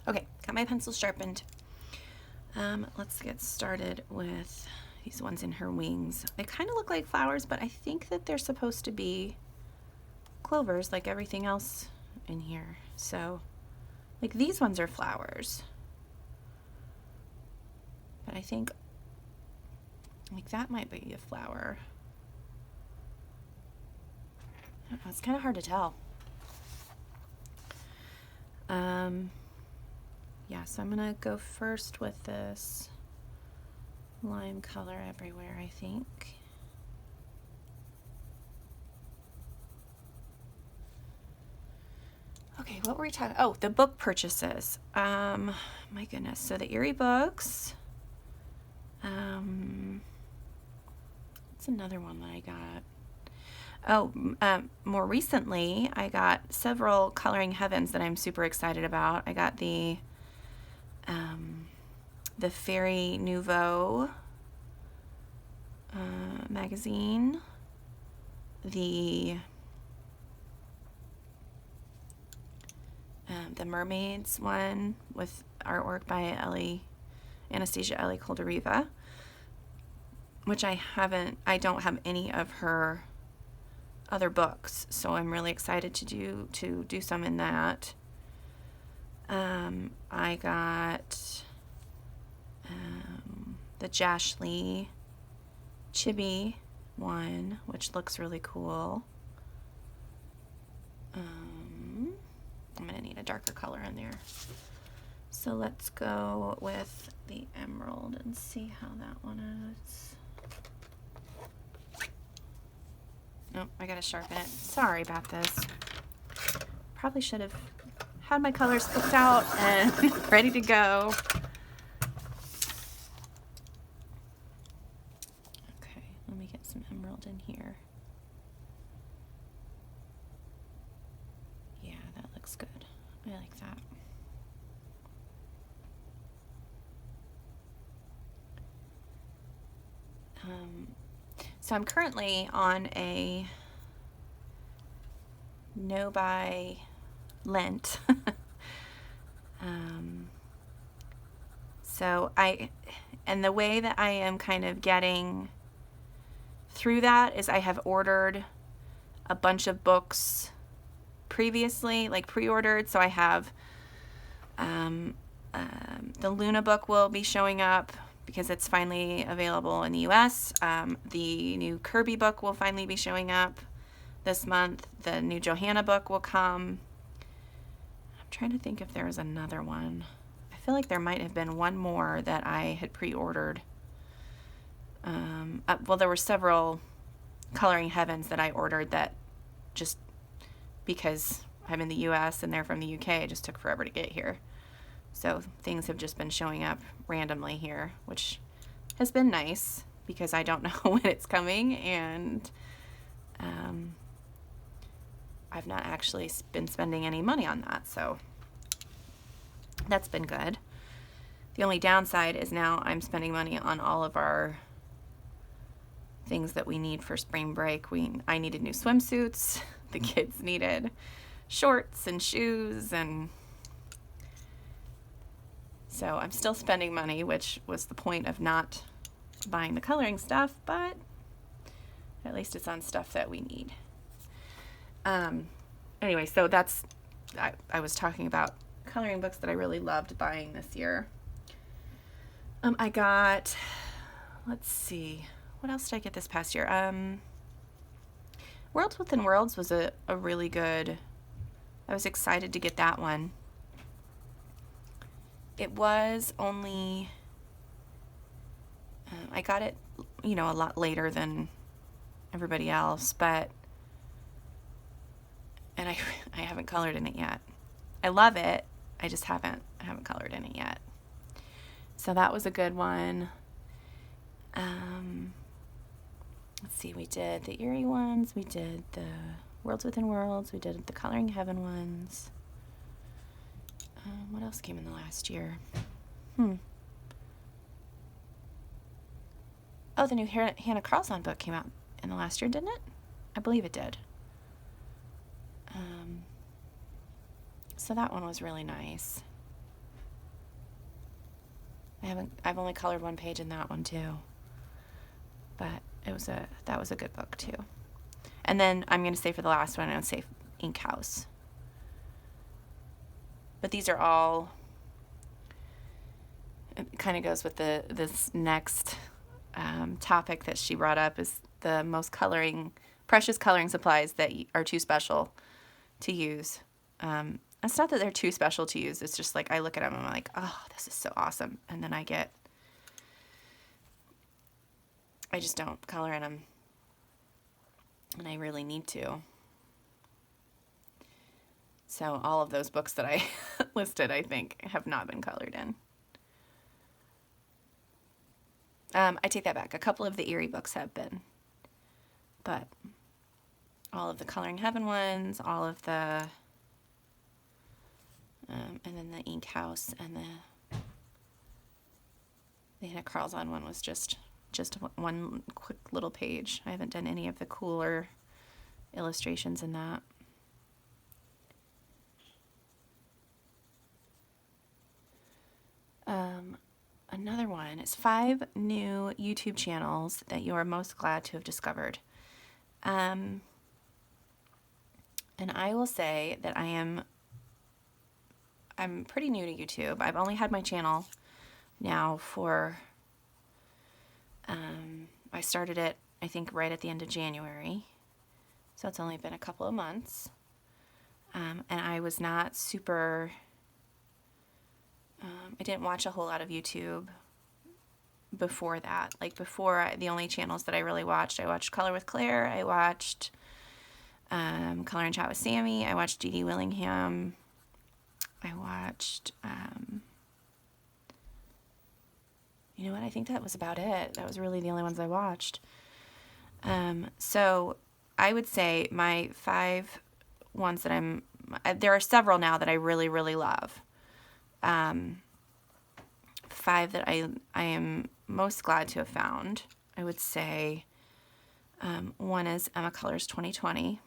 Okay, got my pencil sharpened. Let's get started with these ones in her wings. They kind of look like flowers, but I think that they're supposed to be clovers like everything else in here. So, like these ones are flowers. But I think like that might be a flower. I don't know, it's kind of hard to tell. Yeah, so I'm gonna go first with this lime color everywhere, I think. Okay, what were we talking? Oh, the book purchases. My goodness. So the Eerie books. What's another one that I got? Oh, more recently, I got several Coloring Heavens that I'm super excited about. I got the Fairy Nouveau magazine, the Mermaids one with artwork by Anastasia Ellie Colderiva, which I don't have any of her other books, so I'm really excited to do some in that. I got the Jashlee Chibi one, which looks really cool. I'm gonna need a darker color in there. So let's go with the emerald and see how that one is. Nope, I gotta sharpen it. Sorry about this. Probably should have had my colors picked out and ready to go. Okay, let me get some emerald in here. Yeah, that looks good. I like that. So I'm currently on a no buy Lent. And the way that I am kind of getting through that is I have ordered a bunch of books previously, like pre-ordered. So I have the Luna book will be showing up because it's finally available in the US. The new Kirby book will finally be showing up this month. The new Johanna book will come. I'm trying to think if there was another one. I feel like there might have been one more that I had pre-ordered. Well, there were several Coloring Heavens that I ordered that just because I'm in the US and they're from the UK, it just took forever to get here. So things have just been showing up randomly here, which has been nice because I don't know when it's coming, and I've not actually been spending any money on that, so that's been good. The only downside is now I'm spending money on all of our things that we need for spring break. I needed new swimsuits. The kids needed shorts and shoes, and so I'm still spending money, which was the point of not buying the coloring stuff, but at least it's on stuff that we need. Anyway, so I was talking about coloring books that I really loved buying this year. I got, let's see, what else did I get this past year? Worlds Within Worlds was a really good, I was excited to get that one. It was only, I got it, a lot later than everybody else, and I haven't colored in it yet. I love it, I just haven't colored in it yet. So that was a good one. Let's see, we did the Eerie ones, we did the Worlds Within Worlds, we did the Coloring Heaven ones. What else came in the last year? Oh, the new Hannah Carlson book came out in the last year, didn't it? I believe it did. So that one was really nice. I've only colored one page in that one too. But that was a good book too. And then I'm going to say for the last one, I'm going to say Ink House. But these are all, it kind of goes with this next topic that she brought up, is the most precious coloring supplies that are too special to use. It's not that they're too special to use. It's just like I look at them and I'm like, oh, this is so awesome. And then I just don't color in them. And I really need to. So all of those books that I listed, I think, have not been colored in. I take that back. A couple of the Eerie books have been. But all of the Coloring Heaven ones, all of the... and then the Ink House and the Hannah Carlson one was just one quick little page. I haven't done any of the cooler illustrations in that. Another one is 5 new YouTube channels that you are most glad to have discovered. And I will say that I'm pretty new to YouTube. I've only had my channel now for, I started it, I think, right at the end of January. So it's only been a couple of months. And I was not super, I didn't watch a whole lot of YouTube before that. Like before, the only channels that I really watched, I watched Color with Claire, I watched Color and Chat with Sammy, I watched Dee Dee Willingham, I watched, you know what, I think that was about it. That was really the only ones I watched. So I would say my 5 ones that there are several now that I really, really love. 5 that I am most glad to have found. I would say one is Emma Colors 2020.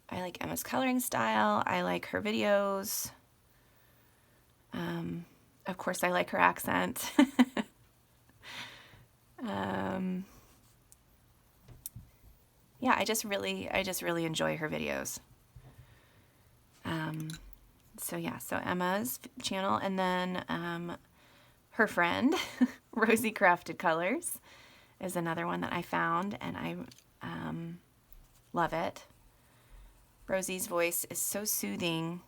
I like Emma's coloring style. I like her videos. Of course, I like her accent. Yeah, I just really enjoy her videos. So Emma's channel, and then her friend, Rosie Crafted Colors, is another one that I found, and I love it. Rosie's voice is so soothing,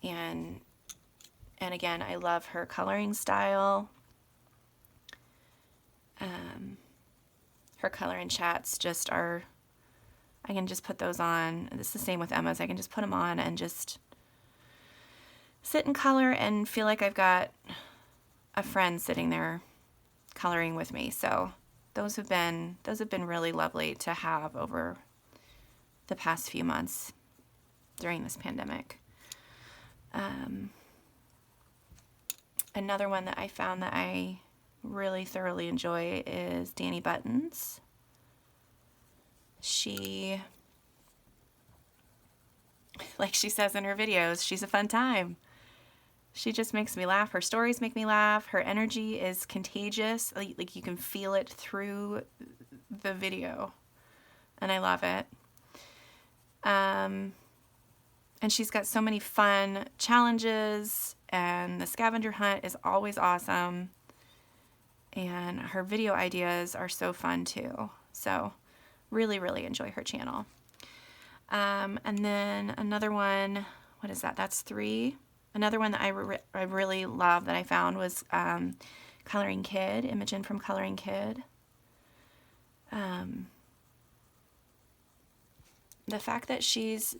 and again, I love her coloring style. Her color and chats just are, I can just put those on. It's the same with Emma's. I can just put them on and just sit and color and feel like I've got a friend sitting there coloring with me. So those have been really lovely to have over the past few months during this pandemic. Another one that I found that I really thoroughly enjoy is Danny Buttons. She, like she says in her videos, she's a fun time. She just makes me laugh. Her stories make me laugh. Her energy is contagious. Like you can feel it through the video. And I love it. And she's got so many fun challenges, and the scavenger hunt is always awesome. And her video ideas are so fun too. So really, really enjoy her channel. And then another one, what is that? That's 3. Another one that I really love that I found was Coloring Kid, Imogen from Coloring Kid. The fact that she's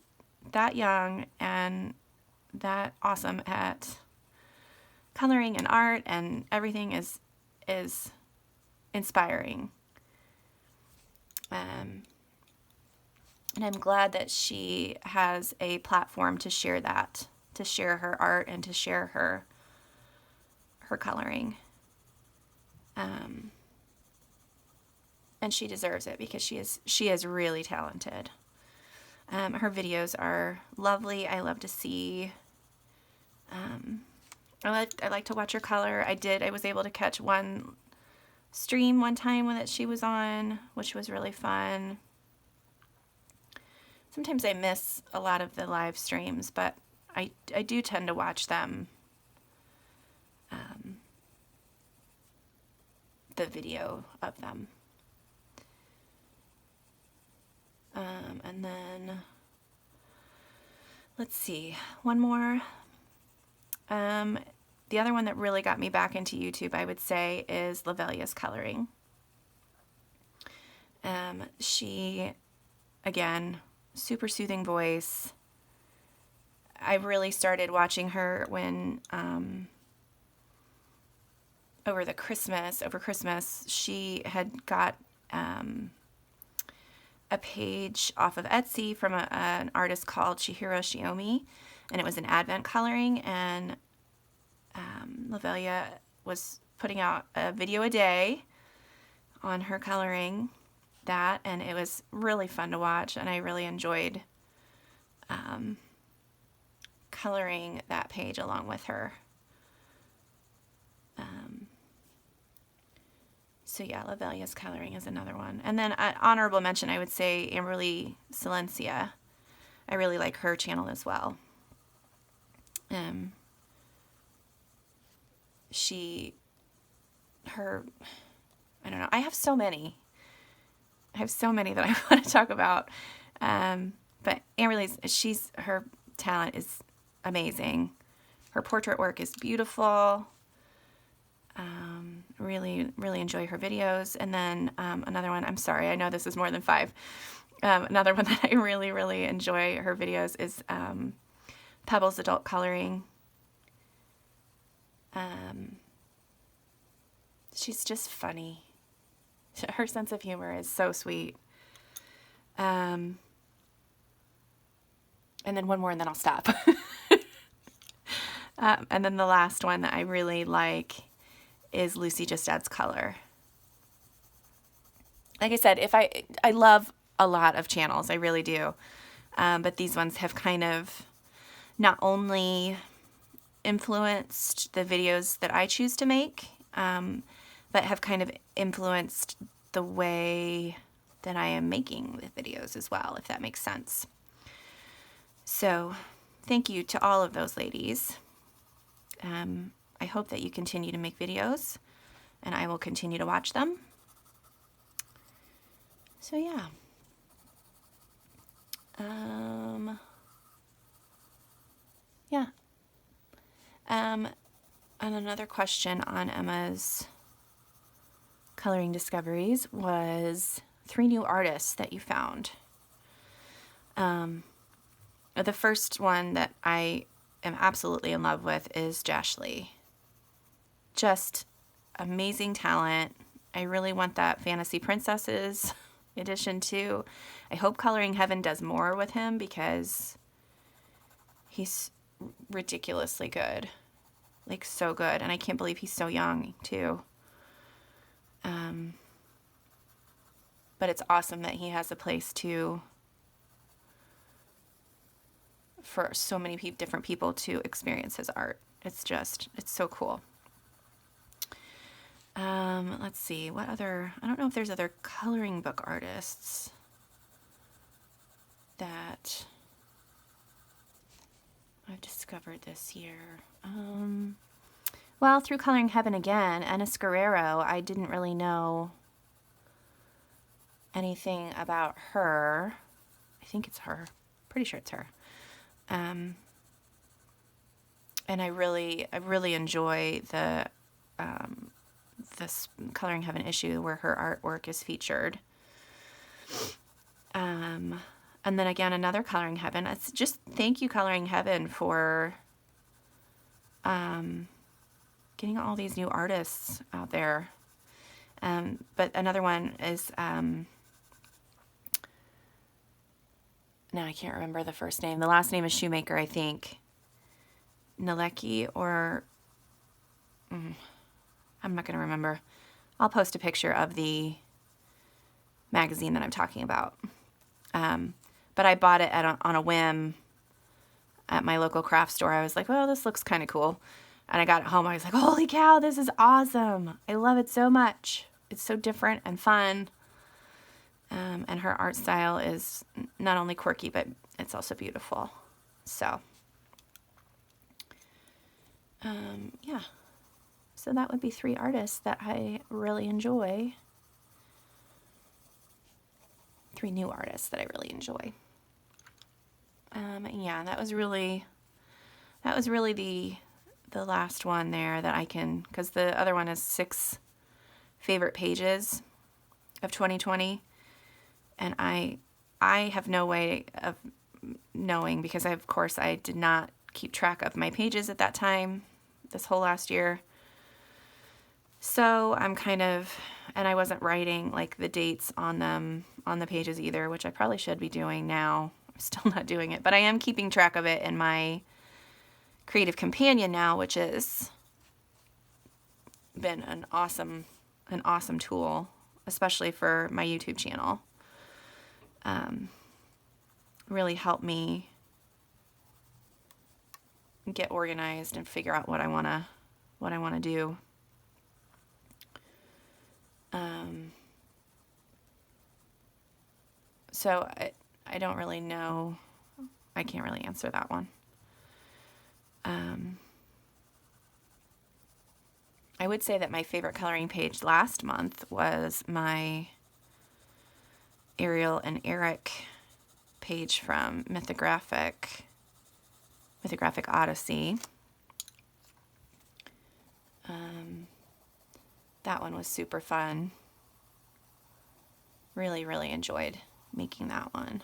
that young and that awesome at coloring and art and everything is inspiring. And I'm glad that she has a platform to share that, to share her art and to share her coloring. And she deserves it because she is really talented. Her videos are lovely. I love to see I like to watch her color. I was able to catch one stream one time that she was on, which was really fun. Sometimes I miss a lot of the live streams, but I do tend to watch them, the video of them. And then, let's see, one more. The other one that really got me back into YouTube, I would say, is Lavelia's coloring. She, again, super soothing voice. I really started watching her when, over Christmas, she had got a page off of Etsy from an artist called Chihiro Shiomi, and it was an advent coloring, and Lavelia was putting out a video a day on her coloring that, and it was really fun to watch, and I really enjoyed coloring that page along with her. So yeah, Lavelia's coloring is another one. And then honorable mention, I would say Amberly Silencia. I really like her channel as well. I don't know. I have so many that I want to talk about. But Amberly's, her talent is amazing. Her portrait work is beautiful. Really, really enjoy her videos. And then another one, I'm sorry, I know this is more than 5. Another one that I really, really enjoy her videos is Pebbles Adult Coloring. She's just funny. Her sense of humor is so sweet. And then one more and then I'll stop. And then the last one that I really like is Lucy Just Adds Color. Like I said, I love a lot of channels, I really do. But these ones have kind of not only influenced the videos that I choose to make, but have kind of influenced the way that I am making the videos as well, if that makes sense. So thank you to all of those ladies. I hope that you continue to make videos, and I will continue to watch them. So yeah. And another question on Emma's coloring discoveries was 3 new artists that you found. The first one that I am absolutely in love with is Jashly. Just amazing talent. I really want that Fantasy Princesses edition too. I hope Coloring Heaven does more with him because he's ridiculously good. Like, so good. And I can't believe he's so young too. But it's awesome that he has a place for so many different people to experience his art. It's so cool. Let's see, I don't know if there's other coloring book artists that I've discovered this year. Well, through Coloring Heaven again, Enis Guerrero, I didn't really know anything about her. I think it's her. Pretty sure it's her. And I really enjoy this Coloring Heaven issue where her artwork is featured. And then again, another Coloring Heaven. It's just thank you, Coloring Heaven, for getting all these new artists out there. But another one is now I can't remember the first name. The last name is Shoemaker, I think. Naleki or I'm not going to remember. I'll post a picture of the magazine that I'm talking about. But I bought it on a whim at my local craft store. I was like, well, this looks kind of cool. And I got it home. I was like, holy cow, this is awesome. I love it so much. It's so different and fun. And her art style is not only quirky, but it's also beautiful. So, yeah. So that would be 3 artists that I really enjoy. 3 new artists that I really enjoy. Yeah, that was really the last one there that I can, because the other one is 6 favorite pages of 2020, and I have no way of knowing, because of course I did not keep track of my pages at that time this whole last year. So I'm kind of, and I wasn't writing like the dates on them on the pages either, which I probably should be doing now. I'm still not doing it, but I am keeping track of it in my Creative Companion now, which has been an awesome tool, especially for my YouTube channel. Really helped me get organized and figure out what I want to do. So I don't really know. I can't really answer that one. I would say that my favorite coloring page last month was my Ariel and Eric page from Mythographic Odyssey. That one was super fun. Really, really enjoyed making that one.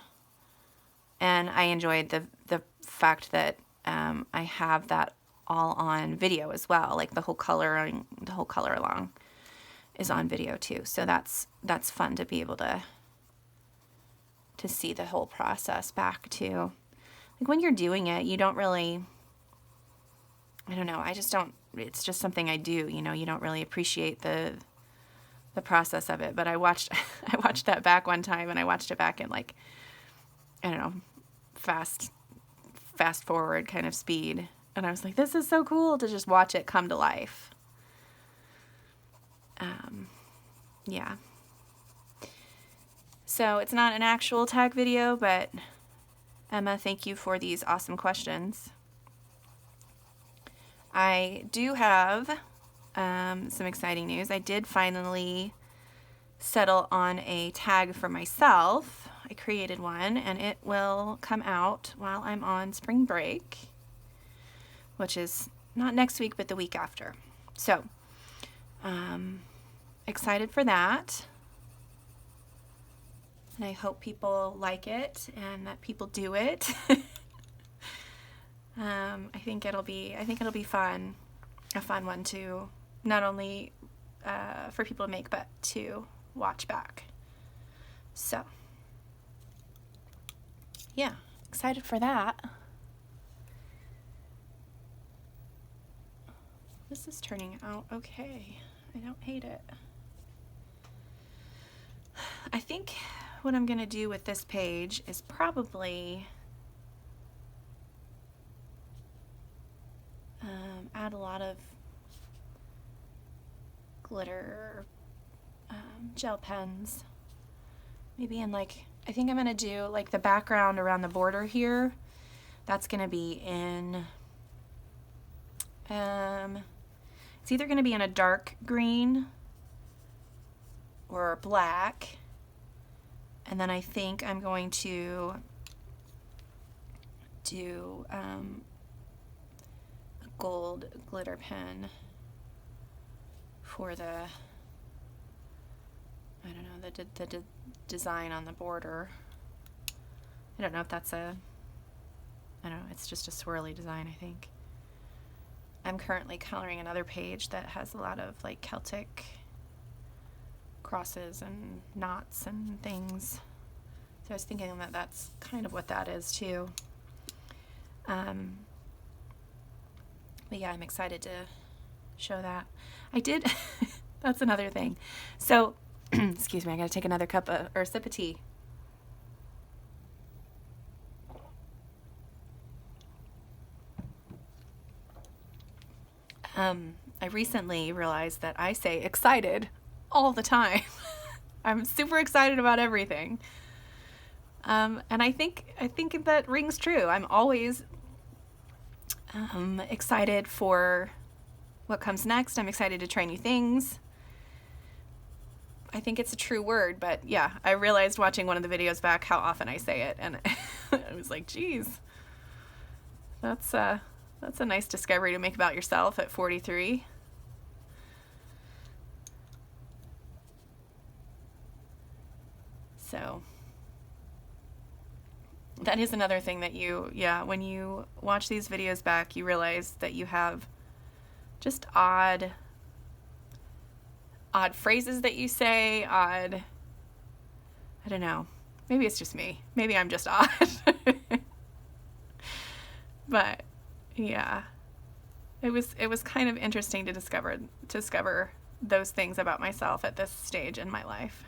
And I enjoyed the fact that I have that all on video as well. Like the whole color along is on video too. So that's fun to be able to see the whole process back too. Like when you're doing it, you don't really, I don't know, I just don't, it's just something I do, you know, you don't really appreciate the process of it. But I watched that back one time, and I watched it back in like, I don't know, fast forward kind of speed. And I was like, this is so cool to just watch it come to life. Yeah. So it's not an actual tag video, but Emma, thank you for these awesome questions. I do have some exciting news. I did finally settle on a tag for myself. I created one, and it will come out while I'm on spring break, which is not next week, but the week after. So, excited for that. And I hope people like it and that people do it. I think it'll be fun, a fun one to not only for people to make, but to watch back. So, yeah, excited for that. This is turning out okay. I don't hate it. I think what I'm going to do with this page is probably add a lot of glitter gel pens. Maybe in like, I think I'm going to do like the background around the border here. That's going to be in, it's either going to be in a dark green or black. And then I think I'm going to do a gold glitter pen for the, I don't know, the design on the border. I don't know if that's I don't know, it's just a swirly design, I think. I'm currently coloring another page that has a lot of like Celtic crosses and knots and things. So I was thinking that that's kind of what that is too. But yeah, I'm excited to show that. I did, that's another thing. So, excuse me, I gotta take another sip of tea. I recently realized that I say excited all the time. I'm super excited about everything. And I think that rings true. I'm always excited for what comes next. I'm excited to try new things. I think it's a true word, but yeah, I realized watching one of the videos back how often I say it, and I was like, geez, that's a nice discovery to make about yourself at 43. So that is another thing that when you watch these videos back, you realize that you have just odd phrases that you say, I don't know, maybe it's just me. Maybe I'm just odd. But yeah, it was kind of interesting to discover those things about myself at this stage in my life.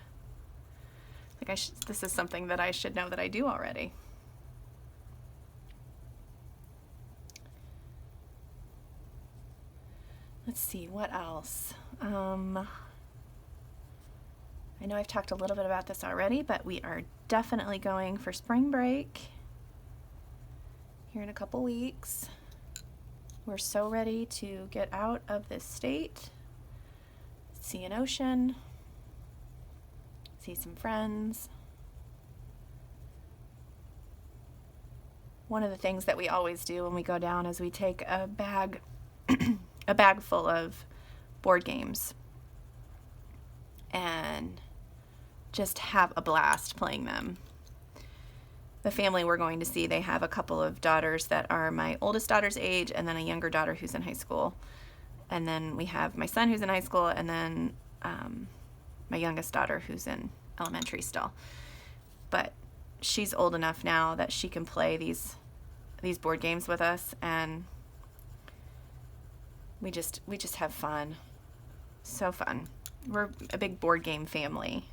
Like this is something that I should know that I do already. Let's see, what else? I know I've talked a little bit about this already, but we are definitely going for spring break here in a couple weeks. We're so ready to get out of this state, see an ocean, see some friends. One of the things that we always do when we go down is we take a bag full of board games and just have a blast playing them. The family we're going to see, they have a couple of daughters that are my oldest daughter's age, and then a younger daughter who's in high school. And then we have my son who's in high school, and then my youngest daughter who's in elementary still. But she's old enough now that she can play these board games with us, and we just have fun. So fun. We're a big board game family.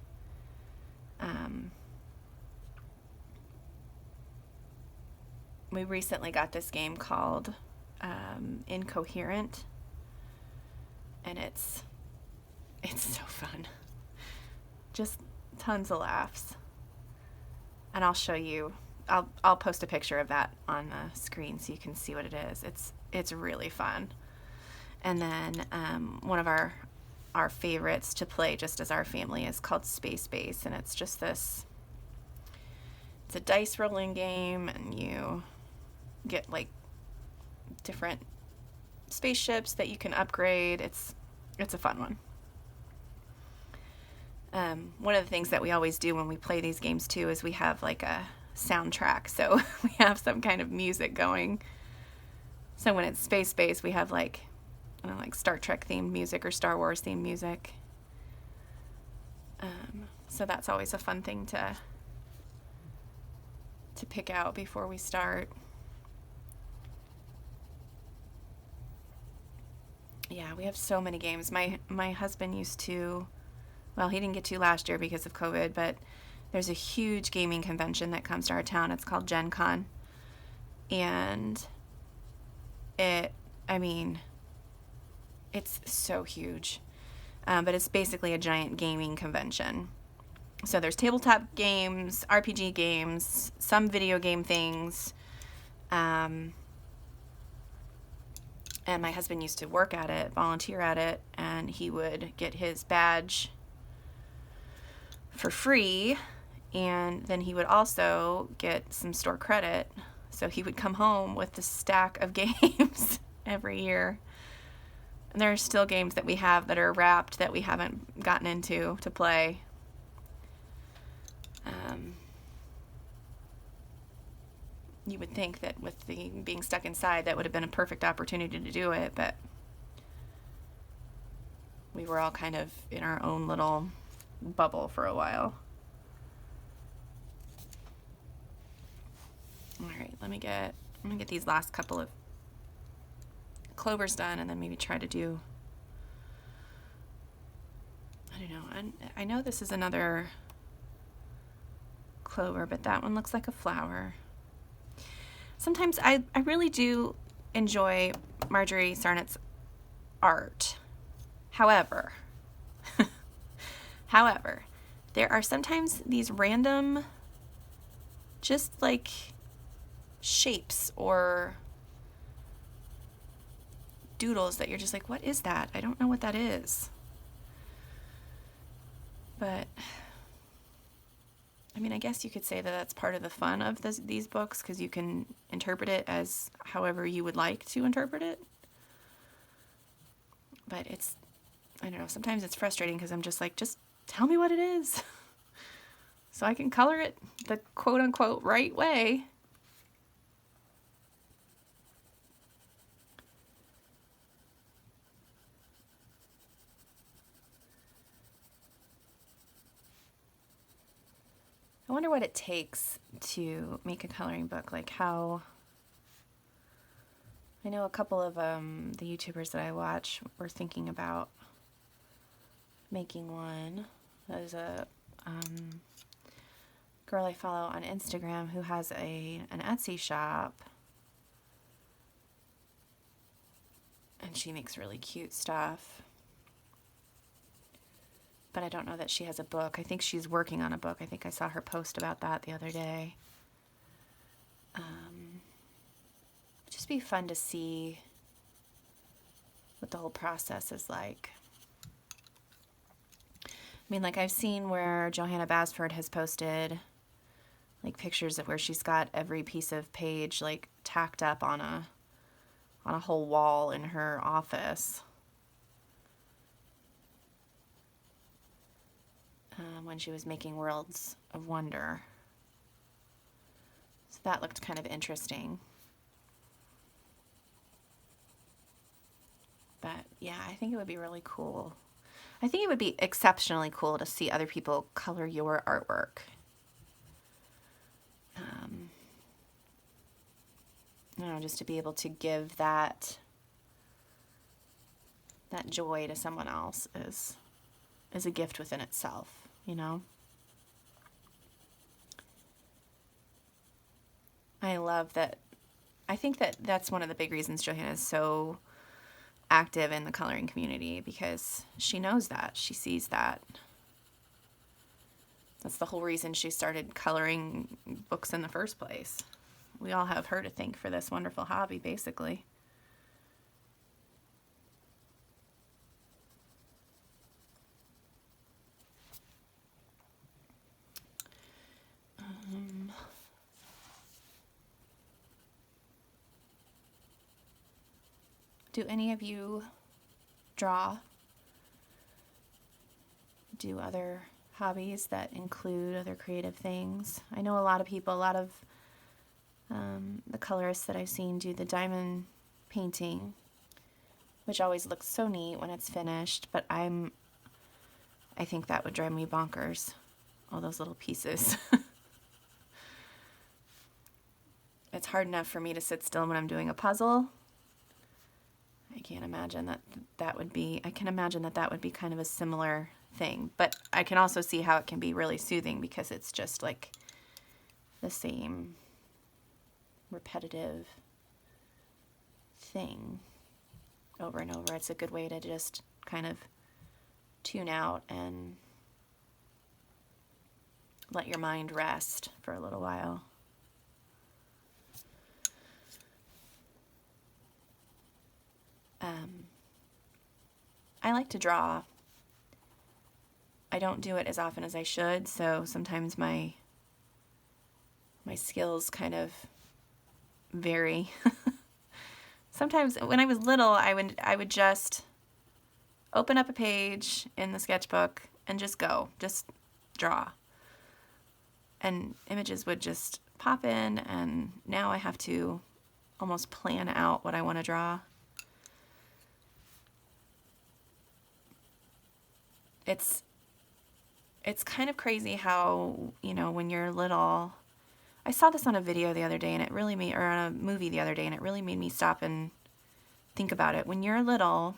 We recently got this game called Incoherent, and it's so fun. Just tons of laughs. And I'll show you. I'll post a picture of that on the screen so you can see what it is. It's really fun. And then one of our favorites to play just as our family is called Space Base, and it's just it's a dice rolling game, and you get like different spaceships that you can upgrade. It's a fun one. One of the things that we always do when we play these games too is we have like a soundtrack, so we have some kind of music going. So when it's Space Base, we have like Star Trek themed music or Star Wars themed music. So that's always a fun thing to pick out before we start. Yeah, we have so many games. My husband used to, well, he didn't get to last year because of COVID, but there's a huge gaming convention that comes to our town. It's called Gen Con. And it's so huge. But it's basically a giant gaming convention. So there's tabletop games, RPG games, some video game things. And my husband used to work at it, volunteer at it, and he would get his badge for free, and then he would also get some store credit. So he would come home with this stack of games every year. And there are still games that we have that are wrapped that we haven't gotten into to play. You would think that with the being stuck inside, that would have been a perfect opportunity to do it, but we were all kind of in our own little bubble for a while. All right, I'm gonna get these last couple of clovers done, and then maybe try to do, I don't know, I know this is another clover, but that one looks like a flower. Sometimes I really do enjoy Marjorie Sarnett's art. However, however, there are sometimes these random, just like shapes or doodles that you're just like, what is that? I don't know what that is. But I mean, I guess you could say that that's part of the fun of these books, because you can interpret it as however you would like to interpret it. But it's, I don't know, sometimes it's frustrating because I'm just like, just tell me what it is so I can color it the quote unquote right way. I wonder what it takes to make a coloring book. Like how, I know a couple of the YouTubers that I watch were thinking about making one. There's a girl I follow on Instagram who has an Etsy shop, and she makes really cute stuff. But I don't know that she has a book. I think she's working on a book. I think I saw her post about that the other day. Just be fun to see what the whole process is like. I mean, like I've seen where Johanna Basford has posted like pictures of where she's got every piece of page like tacked up on a whole wall in her office. When she was making Worlds of Wonder. So that looked kind of interesting. But yeah, I think it would be really cool. I think it would be exceptionally cool to see other people color your artwork. You know, just to be able to give that joy to someone else is a gift within itself, you know? I love that. I think that that's one of the big reasons Johanna is so active in the coloring community, because she knows that. She sees that. That's the whole reason she started coloring books in the first place. We all have her to thank for this wonderful hobby, basically. Do any of you draw? Do other hobbies that include other creative things? I know a lot of people, a lot of the colorists that I've seen do the diamond painting, which always looks so neat when it's finished, but I think that would drive me bonkers, all those little pieces. It's hard enough for me to sit still when I'm doing a puzzle. I can't imagine that would be, I can imagine that would be kind of a similar thing, but I can also see how it can be really soothing because it's just like the same repetitive thing over and over. It's a good way to just kind of tune out and let your mind rest for a little while. I like to draw. I don't do it as often as I should, so sometimes my skills kind of vary. Sometimes when I was little, I would just open up a page in the sketchbook and just draw. And images would just pop in, and now I have to almost plan out what I want to draw. It's kind of crazy how, you know, when you're little, I saw this on a video the other day and it really made, or on a movie the other day, and it really made me stop and think about it. When you're little,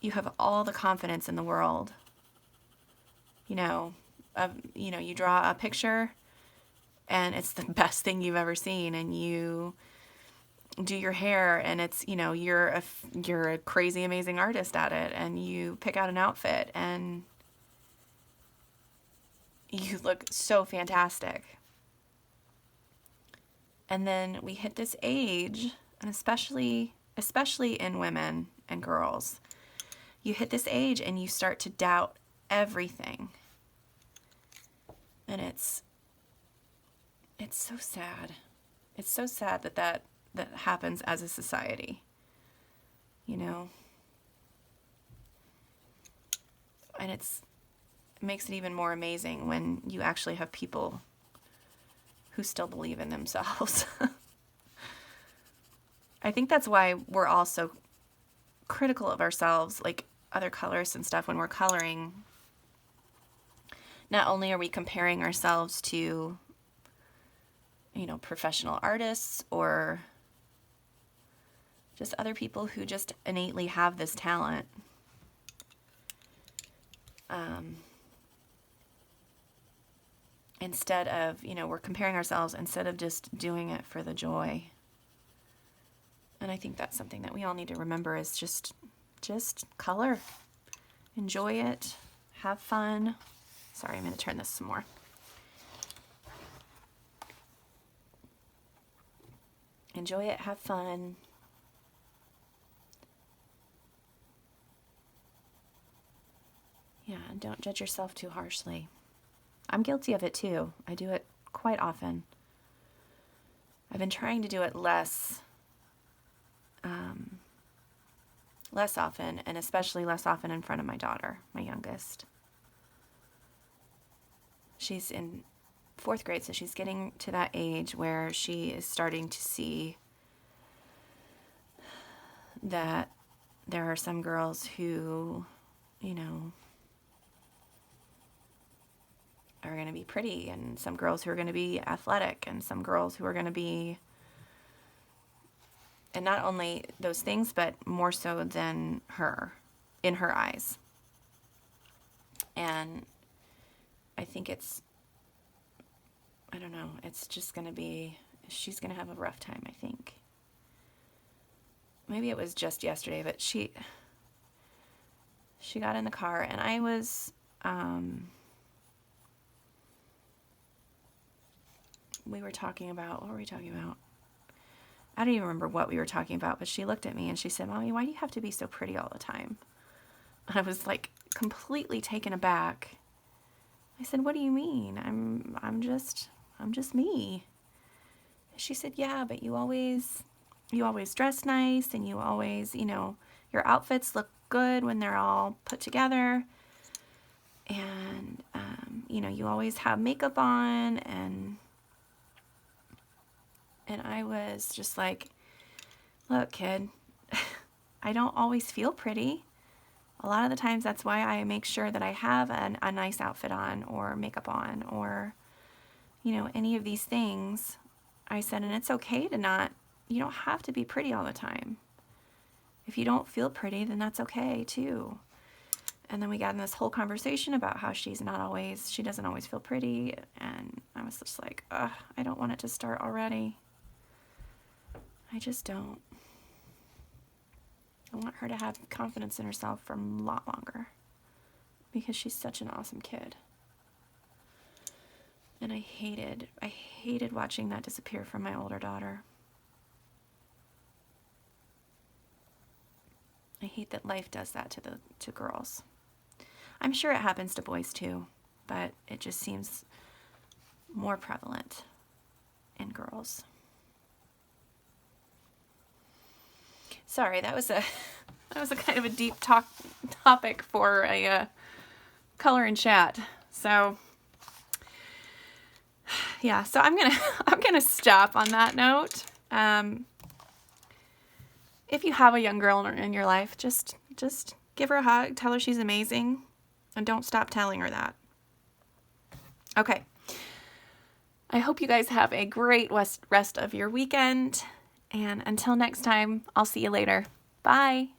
you have all the confidence in the world. You draw a picture and it's the best thing you've ever seen, and you do your hair and it's, you know, you're a crazy amazing artist at it, and you pick out an outfit and you look so fantastic. And then we hit this age, and especially in women and girls, you hit this age and you start to doubt everything. And it's so sad. It's so sad that happens as a society, you know? And it makes it even more amazing when you actually have people who still believe in themselves. I think that's why we're all so critical of ourselves, like other colorists and stuff, when we're coloring. Not only are we comparing ourselves to, you know, professional artists or just other people who just innately have this talent. Instead of, you know, we're comparing ourselves instead of just doing it for the joy. And I think that's something that we all need to remember is just color. Enjoy it. Have fun. Sorry, I'm going to turn this some more. Enjoy it. Have fun. Yeah, and don't judge yourself too harshly. I'm guilty of it too. I do it quite often. I've been trying to do it less often, and especially less often in front of my daughter, my youngest. She's in 4th grade, so she's getting to that age where she is starting to see that there are some girls who, you know, are going to be pretty, and some girls who are going to be athletic, and some girls who are going to be, and not only those things, but more so than her, in her eyes. And I think I don't know, it's just going to be, she's going to have a rough time, I think. Maybe it was just yesterday, but she got in the car, and I was, we were talking about, what were we talking about? I don't even remember what we were talking about, but she looked at me and she said, "Mommy, why do you have to be so pretty all the time?" And I was like completely taken aback. I said, "What do you mean? I'm just me." She said, "Yeah, but you always dress nice, and you always, you know, your outfits look good when they're all put together. And, you know, you always have makeup on." And I was just like, "Look, kid, I don't always feel pretty. A lot of the times that's why I make sure that I have a nice outfit on or makeup on or, you know, any of these things." I said, "And it's okay to not, you don't have to be pretty all the time. If you don't feel pretty, then that's okay too." And then we got in this whole conversation about how she doesn't always feel pretty. And I was just like, ugh, I don't want it to start already. I just don't. I want her to have confidence in herself for a lot longer because she's such an awesome kid. And I hated watching that disappear from my older daughter. I hate that life does that to girls. I'm sure it happens to boys too, but it just seems more prevalent in girls. Sorry, that was a kind of a deep topic for a color and chat. So yeah, so I'm gonna stop on that note. If you have a young girl in your life, just give her a hug, tell her she's amazing, and don't stop telling her that. Okay. I hope you guys have a great rest of your weekend. And until next time, I'll see you later. Bye.